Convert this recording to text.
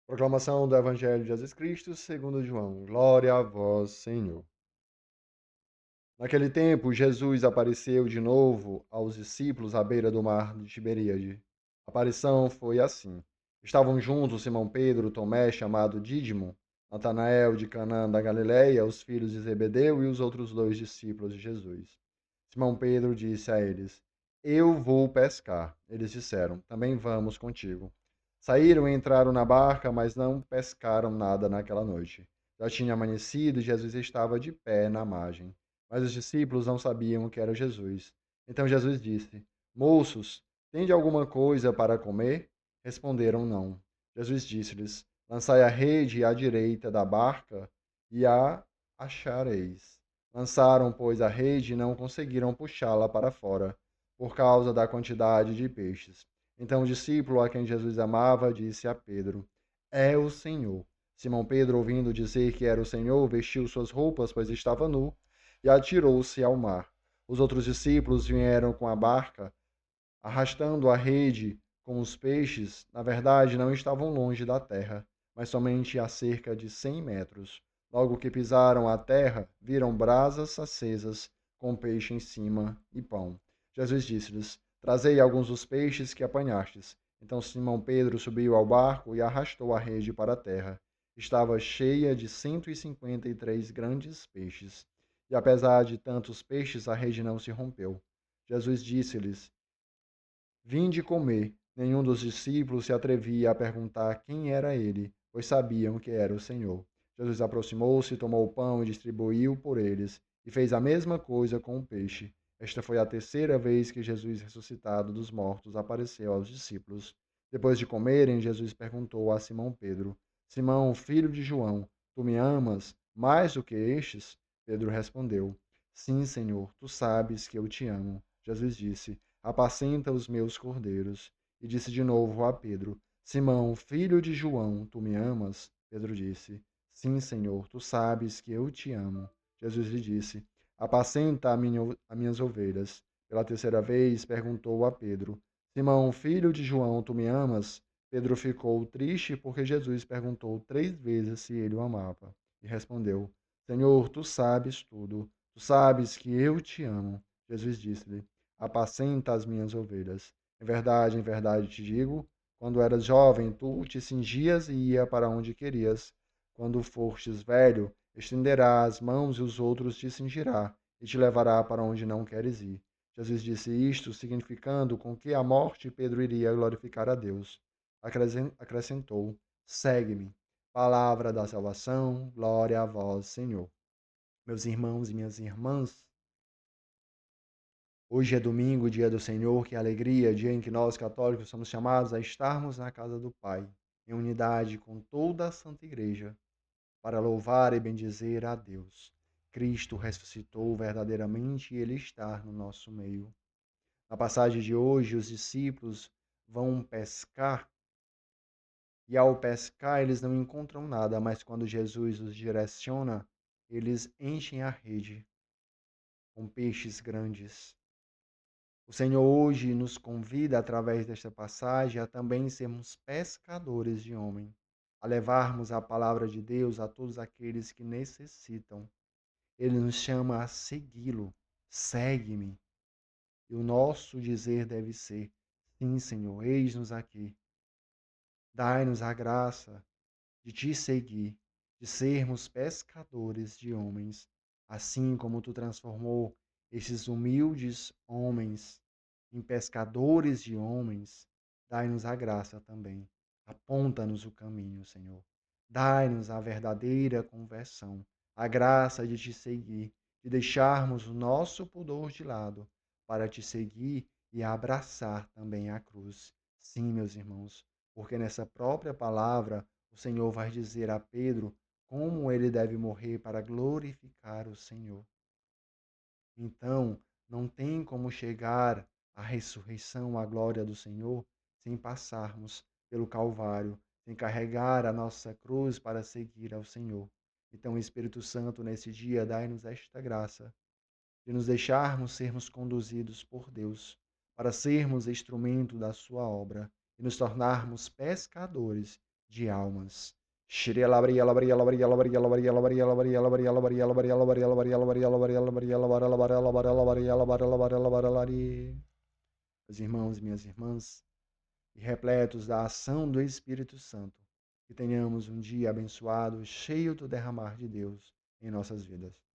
Proclamação do Evangelho de Jesus Cristo segundo João. Glória a vós, Senhor. Naquele tempo, Jesus apareceu de novo aos discípulos à beira do mar de Tiberíade. A aparição foi assim. Estavam juntos Simão Pedro, Tomé, chamado Dídimo, Natanael de Canaã da Galileia, os filhos de Zebedeu e os outros dois discípulos de Jesus. Simão Pedro disse a eles: Eu vou pescar. Eles disseram: Também vamos contigo. Saíram e entraram na barca, mas não pescaram nada naquela noite. Já tinha amanhecido e Jesus estava de pé na margem. Mas os discípulos não sabiam que era Jesus. Então Jesus disse: Moços, tende alguma coisa para comer? Responderam: Não. Jesus disse-lhes: Lançai a rede à direita da barca e a achareis. Lançaram, pois, a rede e não conseguiram puxá-la para fora, por causa da quantidade de peixes. Então o discípulo a quem Jesus amava disse a Pedro: É o Senhor. Simão Pedro, ouvindo dizer que era o Senhor, vestiu suas roupas, pois estava nu, e atirou-se ao mar. Os outros discípulos vieram com a barca, arrastando a rede com os peixes. Na verdade, não estavam longe da terra, mas somente a cerca de 100 metros. Logo que pisaram a terra, viram brasas acesas, com peixe em cima e pão. Jesus disse-lhes: Trazei alguns dos peixes que apanhastes. Então Simão Pedro subiu ao barco e arrastou a rede para a terra. Estava cheia de 153 grandes peixes. E apesar de tantos peixes, a rede não se rompeu. Jesus disse-lhes: Vinde comer. Nenhum dos discípulos se atrevia a perguntar quem era ele, pois sabiam que era o Senhor. Jesus aproximou-se, tomou o pão e distribuiu por eles, e fez a mesma coisa com o peixe. Esta foi a terceira vez que Jesus, ressuscitado dos mortos, apareceu aos discípulos. Depois de comerem, Jesus perguntou a Simão Pedro: Simão, filho de João, tu me amas mais do que estes? Pedro respondeu: Sim, Senhor, tu sabes que eu te amo. Jesus disse: Apacenta os meus cordeiros. E disse de novo a Pedro: Simão, filho de João, tu me amas? Pedro disse: Sim, Senhor, tu sabes que eu te amo. Jesus lhe disse: Apacenta as minhas ovelhas. Pela terceira vez perguntou a Pedro: Simão, filho de João, tu me amas? Pedro ficou triste porque Jesus perguntou 3 vezes se ele o amava. E respondeu: Senhor, tu sabes tudo. Tu sabes que eu te amo. Jesus disse-lhe: Apacenta as minhas ovelhas. Em verdade te digo, quando eras jovem, tu te cingias e ia para onde querias. Quando fostes velho, estenderás as mãos e os outros te cingirá e te levará para onde não queres ir. Jesus disse isto, significando com que a morte Pedro iria glorificar a Deus. Acrescentou: Segue-me. Palavra da salvação, glória a vós, Senhor. Meus irmãos e minhas irmãs, hoje é domingo, dia do Senhor, que alegria, dia em que nós católicos somos chamados a estarmos na casa do Pai, em unidade com toda a Santa Igreja, para louvar e bendizer a Deus. Cristo ressuscitou verdadeiramente e Ele está no nosso meio. Na passagem de hoje, os discípulos vão pescar e ao pescar eles não encontram nada, mas quando Jesus os direciona, eles enchem a rede com peixes grandes. O Senhor hoje nos convida, através desta passagem, a também sermos pescadores de homem, a levarmos a palavra de Deus a todos aqueles que necessitam. Ele nos chama a segui-lo. Segue-me. E o nosso dizer deve ser: Sim, Senhor, eis-nos aqui. Dai-nos a graça de te seguir, de sermos pescadores de homens, assim como tu transformou esses humildes homens em pescadores de homens. Dai-nos a graça também. Aponta-nos o caminho, Senhor. Dai-nos a verdadeira conversão, a graça de te seguir, de deixarmos o nosso pudor de lado para te seguir e abraçar também a cruz. Sim, meus irmãos, porque nessa própria palavra o Senhor vai dizer a Pedro como ele deve morrer para glorificar o Senhor. Então, não tem como chegar à ressurreição, à glória do Senhor, sem passarmos pelo Calvário, sem carregar a nossa cruz para seguir ao Senhor. Então, o Espírito Santo, nesse dia, dai-nos esta graça de nos deixarmos sermos conduzidos por Deus, para sermos instrumento da sua obra e nos tornarmos pescadores de almas. Meus irmãos e minhas irmãs, e repletos da ação do Espírito Santo, que tenhamos um dia abençoado, cheio do derramar de Deus em nossas vidas.